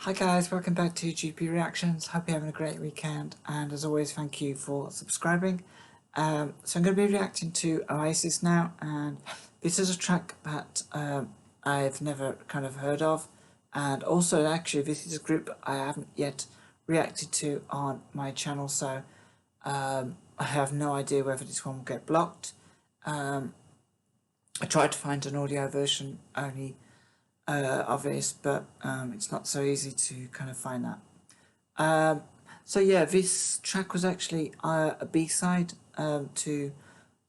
Hi guys, welcome back to GP Reactions. Hope you're having a great weekend, and as always thank you for subscribing. So I'm going to be reacting to Oasis now, and this is a track that I've never kind of heard of, and also actually this is a group I haven't yet reacted to on my channel, so I have no idea whether this one will get blocked. I tried to find an audio version only of this, but it's not so easy to kind of find that. So yeah, this track was actually a B-side to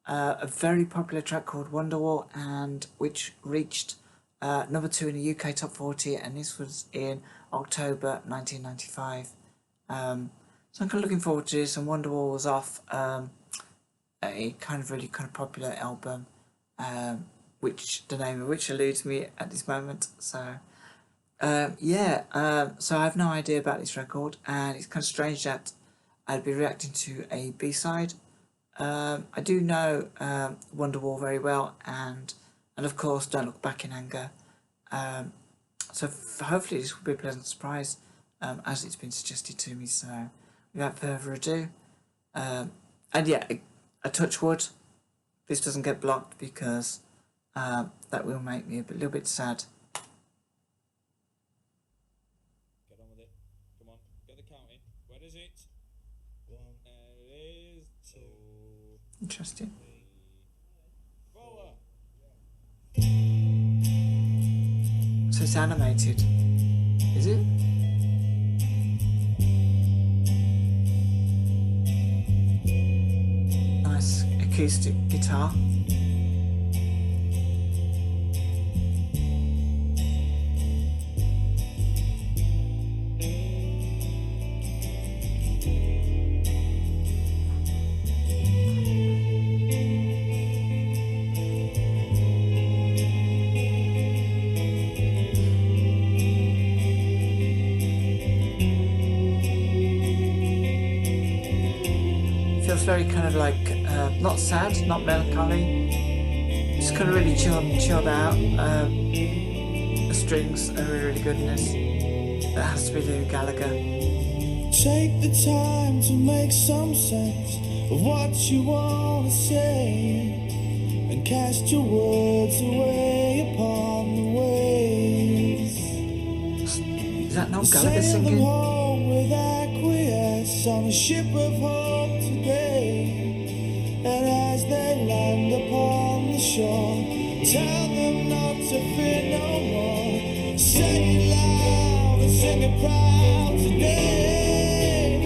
a very popular track called Wonderwall, and which reached number 2 in the UK Top 40, and this was in October 1995. So I'm kind of looking forward to this, and Wonderwall was off a kind of really kind of popular album, which the name of which eludes me at this moment. So so I have no idea about this record, and it's kind of strange that I'd be reacting to a B-side. I do know Wonderwall very well, and of course Don't Look Back in Anger. So hopefully this will be a pleasant surprise, as it's been suggested to me. So without further ado, and yeah, a touch wood, this doesn't get blocked, because that will make me a little bit sad. Get on with it. Come on, get the counting. Where is it? 1, there it is. 2. Interesting. 3, 4. So it's animated, is it? Nice acoustic guitar. Feels very kind of like not sad, not melancholy, just kind of really chilled out. The strings are really good in this. That has to be Louis Gallagher. Take the time to make some sense of what you want to say, and cast your words away upon the waves. Is that not Gallagher Sail them singing? home with acquiesce on a ship of hope today, and as they land upon the shore, tell them not to fear no more. Say it loud and sing it proud today,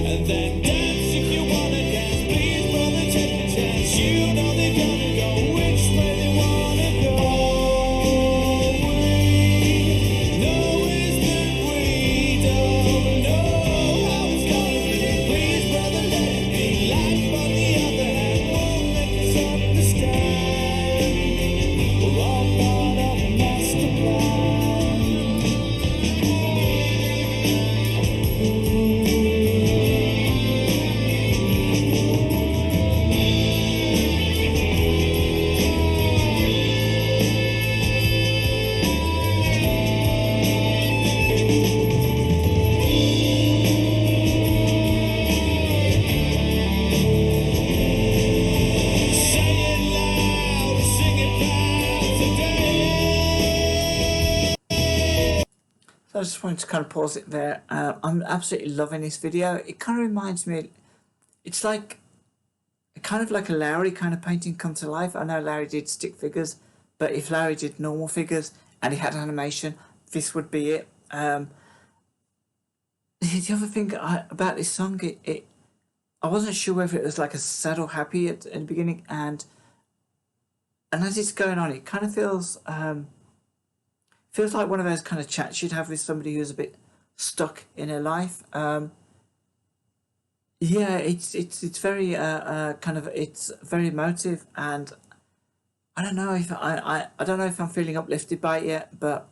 and then dance if you wanna dance. Please, brother, take a chance. You know they're gonna go which way they wanna go. We know is that we don't know how it's gonna be. Please, brother, let it be. Life, on the other hand, won't make us understand. We're all part of a master plan. So I just wanted to kind of pause it there. I'm absolutely loving this video. It kind of reminds me, it's like kind of like a Lowry kind of painting come to life. I know Lowry did stick figures, but if Lowry did normal figures and he had animation, this would be it. The other thing about this song, I wasn't sure whether it was like a sad or happy at the beginning, and as it's going on, it kind of feels like one of those kind of chats you'd have with somebody who's a bit stuck in her life. Yeah, it's very kind of, it's very emotive, and I don't know if I don't know if I'm feeling uplifted by it yet, but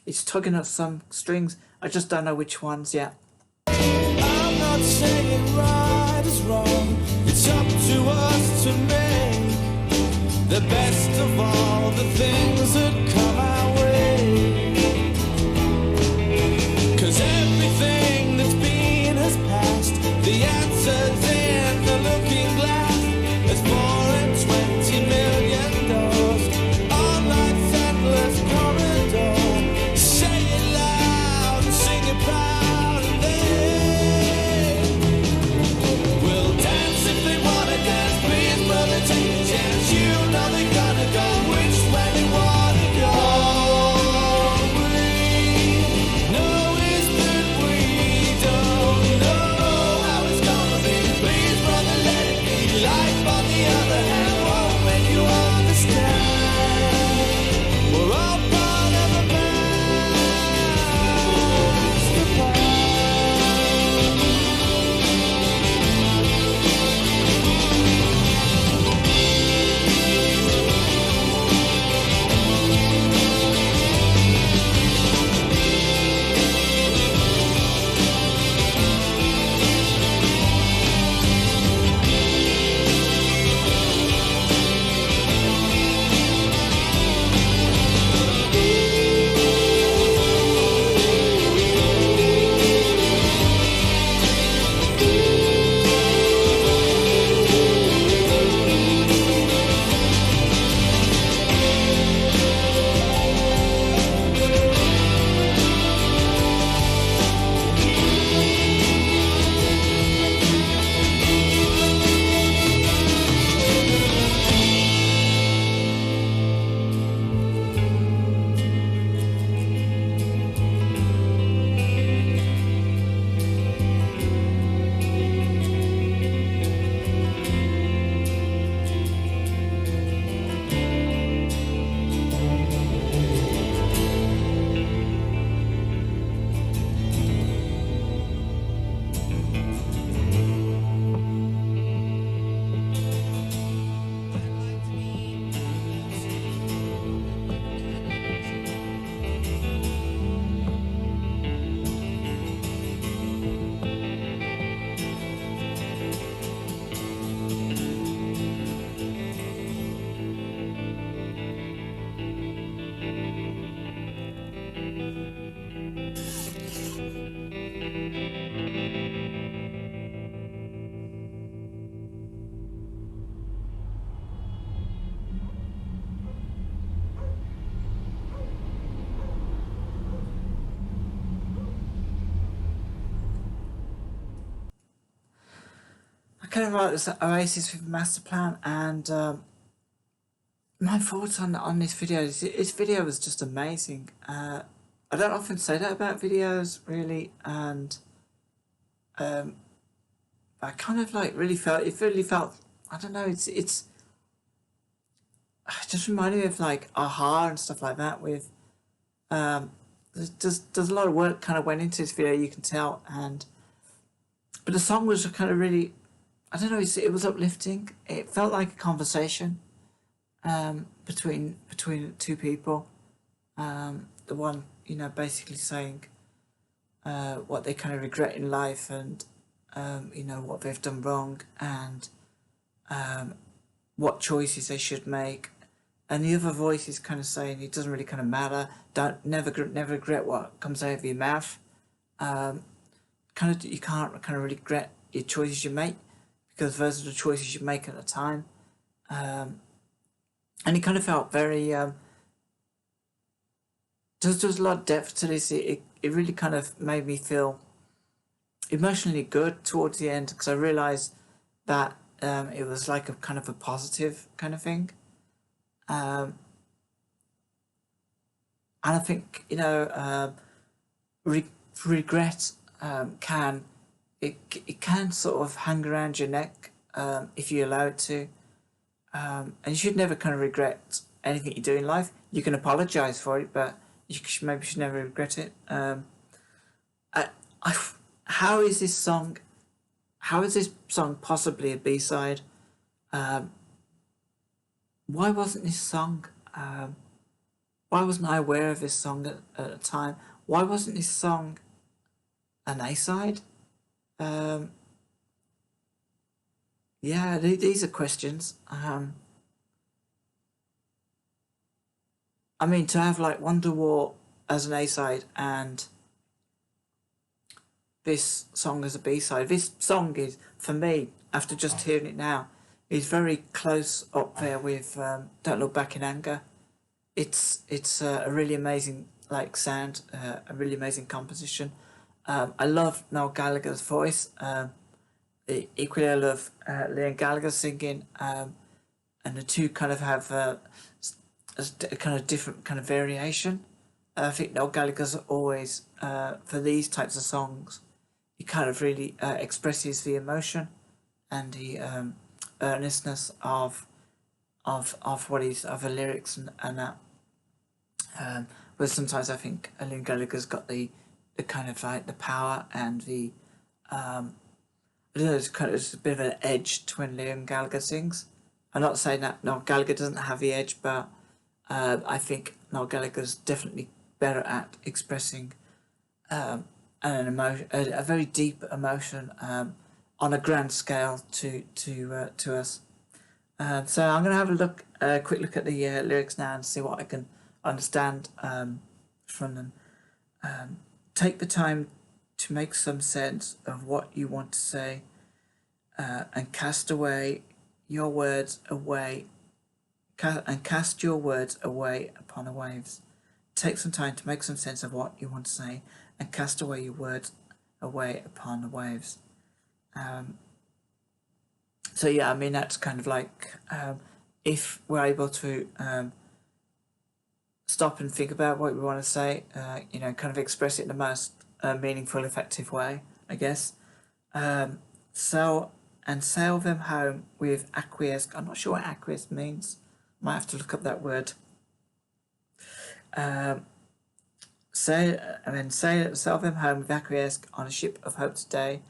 it's tugging at some strings. I just don't know which ones yet. I'm not saying right is wrong. It's up to us to make the best of all the things that come our way. kind of like this Oasis with Masterplan, and my thoughts on this video is this video was just amazing. I don't often say that about videos, really, and I kind of like really felt I don't know, it's it just reminded me of like Aha and stuff like that. With there's a lot of work kind of went into this video, you can tell, but the song was kind of really, I don't know, it was uplifting. It felt like a conversation between two people. The one, basically saying what they kind of regret in life, and what they've done wrong, and what choices they should make. And the other voice is kind of saying it doesn't really kind of matter. Never regret what comes out of your mouth. You can't kind of regret your choices you make, because those are the choices you make at the time. And it kind of felt very. There's a lot of depth to this. It really kind of made me feel emotionally good towards the end, because I realised that it was like a kind of a positive kind of thing. And I think, regret can sort of hang around your neck if you allow it to. And you should never kind of regret anything you do in life. You can apologise for it, but you should never regret it. How is this song possibly a B-side? Why wasn't this song? Why wasn't I aware of this song at the time? Why wasn't this song an A-side? Yeah, these are questions. I mean, to have like Wonderwall as an A-side and this song as a B-side. This song is, for me, after just hearing it now, is very close up there with Don't Look Back in Anger. It's a really amazing sound, a really amazing composition. I love Noel Gallagher's voice. Equally, I love Liam Gallagher singing, and the two kind of have a kind of different kind of variation. I think Noel Gallagher's always, for these types of songs, he kind of really expresses the emotion and the earnestness of the lyrics and that. But sometimes I think Liam Gallagher's got the kind of like the power and the I don't know, it's a bit of an edge to when Liam Gallagher sings. I'm not saying that Noel Gallagher doesn't have the edge, but I think Noel Gallagher's definitely better at expressing an emotion, a very deep emotion on a grand scale to us. So I'm going to have a quick look at the lyrics now and see what I can understand from them. Take the time to make some sense of what you want to say, and cast your words away upon the waves. Take some time to make some sense of what you want to say and cast away your words away upon the waves. So yeah, I mean, that's kind of like if we're able to stop and think about what we want to say, kind of express it in the most meaningful, effective way, I guess. Sail them home with acquiesce. I'm not sure what acquiesce means. Might have to look up that word. Sail them home with acquiesce on a ship of hope today,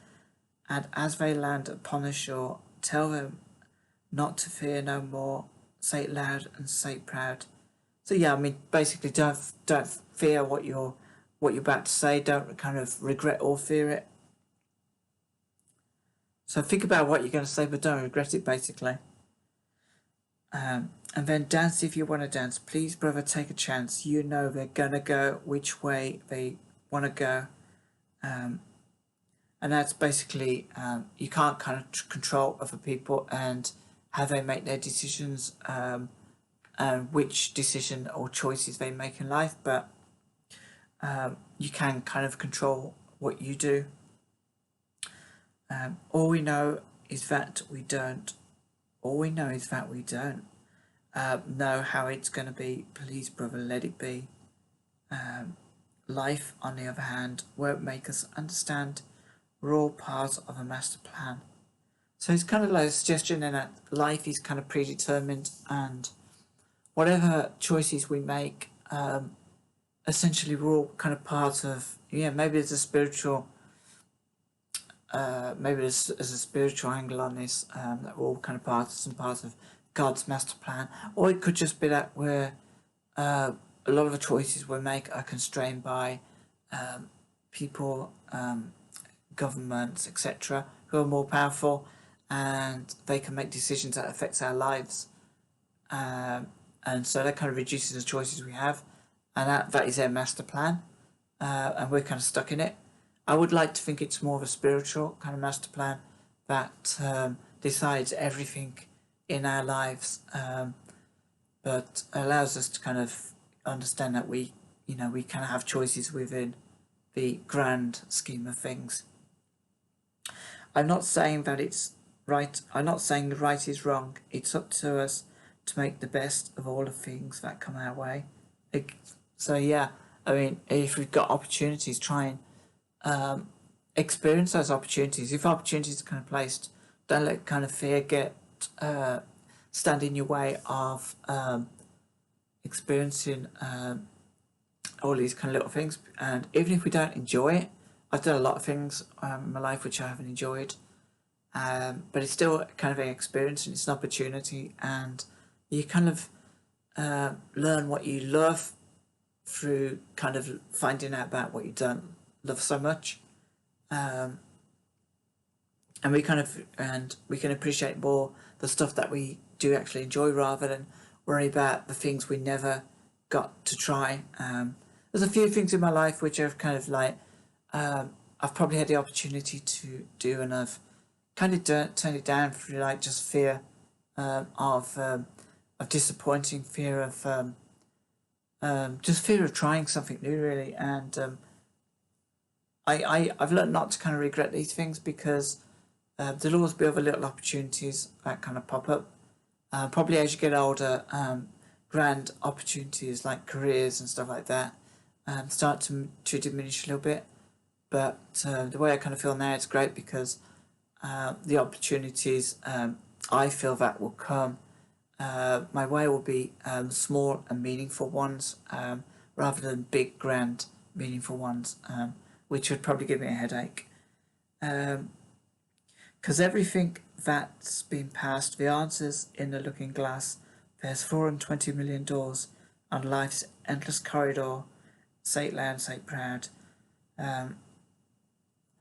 and as they land upon the shore, tell them not to fear no more. Say it loud and say it proud. So yeah, I mean, basically, don't fear what you're about to say. Don't kind of regret or fear it. So think about what you're going to say, but don't regret it, basically. And then dance if you want to dance. Please, brother, take a chance. You know they're going to go which way they want to go. And that's basically, you can't kind of control other people and how they make their decisions, and which decision or choices they make in life, but you can kind of control what you do. All we know is that we don't. All we know is that we don't know how it's going to be. Please, brother, let it be. Life, on the other hand, won't make us understand we're all part of a master plan. So it's kind of like a suggestion in that life is kind of predetermined, and whatever choices we make, essentially we're all kind of part of. Yeah, maybe there's a spiritual, maybe there's a spiritual angle on this, that we're all kind of part of God's master plan, or it could just be that we're a lot of the choices we make are constrained by people, governments, etc., who are more powerful, and they can make decisions that affects our lives, and so that kind of reduces the choices we have, and that is their master plan, and we're kind of stuck in it. I would like to think it's more of a spiritual kind of master plan that decides everything in our lives, but allows us to kind of understand that we kind of have choices within the grand scheme of things. I'm not saying that it's right. I'm not saying right is wrong. It's up to us to make the best of all the things that come our way. So yeah, I mean, if we've got opportunities, try and experience those opportunities. If opportunities are kind of placed, don't let kind of fear stand in your way of experiencing all these kind of little things. And even if we don't enjoy it, I've done a lot of things in my life which I haven't enjoyed, but it's still kind of an experience, and it's an opportunity, and you kind of learn what you love through kind of finding out about what you don't love so much, and we can appreciate more the stuff that we do actually enjoy, rather than worry about the things we never got to try. There's a few things in my life which I've kind of like I've probably had the opportunity to do, and I've kind of turned it down through like just fear of disappointing, fear of just fear of trying something new, really. And I've learned not to kind of regret these things, because there'll always be other little opportunities that kind of pop up. Probably as you get older, grand opportunities like careers and stuff like that start to diminish a little bit. But the way I kind of feel now, it's great, because the opportunities I feel that will come my way will be small and meaningful ones, rather than big, grand, meaningful ones, which would probably give me a headache. Because everything that's been passed, the answers in the looking glass, there's 420 million doors on life's endless corridor. Say it loud, say it proud.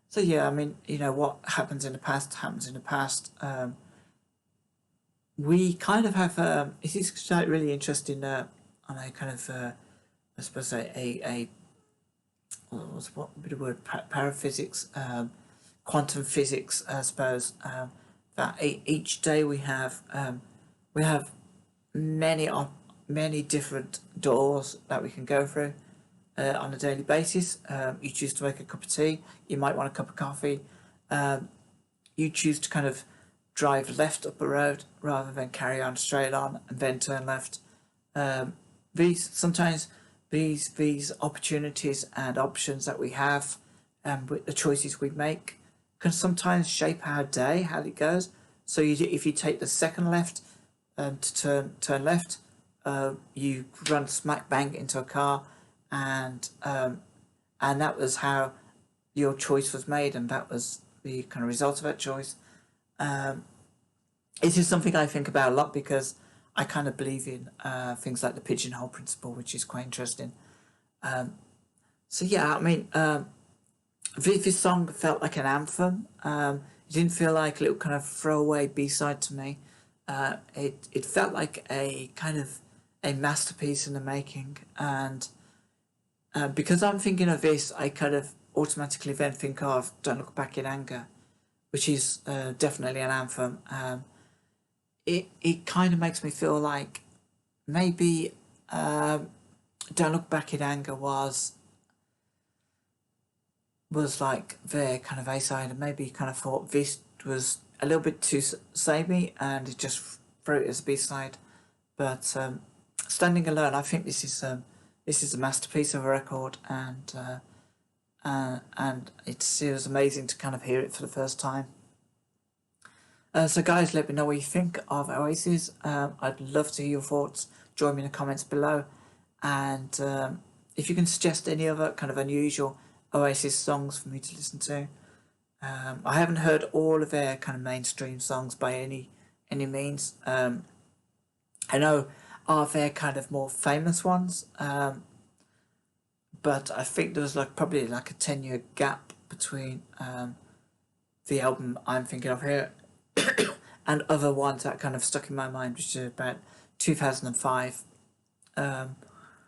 So yeah, I mean, what happens in the past happens in the past. We kind of have it is like really interesting on a kind of I suppose a what's what would be the word, paraphysics, quantum physics, I suppose, that each day we have many different doors that we can go through on a daily basis. You choose to make a cup of tea, you might want a cup of coffee, you choose to kind of drive left up a road rather than carry on straight on and then turn left. These opportunities and options that we have, with the choices we make, can sometimes shape our day, how it goes. So if you take the second left to turn left, you run smack bang into a car, and that was how your choice was made, and that was the kind of result of that choice. It is something I think about a lot, because I kind of believe in things like the pigeonhole principle, which is quite interesting. So yeah, I mean, this song felt like an anthem. It didn't feel like a little kind of throwaway B-side to me. It felt like a kind of a masterpiece in the making, and because I'm thinking of this, I kind of automatically then think of Don't Look Back in Anger, which is definitely an anthem. It kind of makes me feel like maybe Don't Look Back in Anger was like their kind of A-side, and maybe kind of thought this was a little bit too samey, and it just threw it as a B-side. But standing alone, I think this is a masterpiece of a record, and it was amazing to kind of hear it for the first time. So guys, let me know what you think of Oasis. I'd love to hear your thoughts. Join me in the comments below, and if you can suggest any other kind of unusual Oasis songs for me to listen to. I haven't heard all of their kind of mainstream songs by any means. I know are their kind of more famous ones, but I think there was probably a 10-year gap between the album I'm thinking of here and other ones that kind of stuck in my mind, which is about 2005.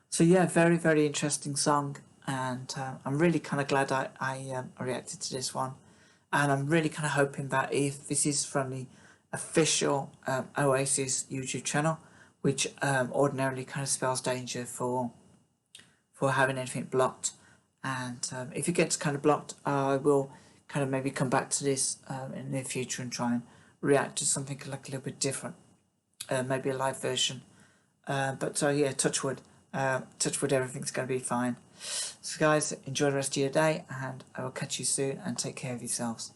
So yeah, very, very interesting song, and I'm really kind of glad I reacted to this one. And I'm really kind of hoping that if this is from the official Oasis YouTube channel, which ordinarily kind of spells danger for having anything blocked, and if it gets kind of blocked, I will kind of maybe come back to this in the near future and try and react to something a little bit different, maybe a live version. But yeah, touch wood, everything's going to be fine. So guys, enjoy the rest of your day, and I will catch you soon, and take care of yourselves.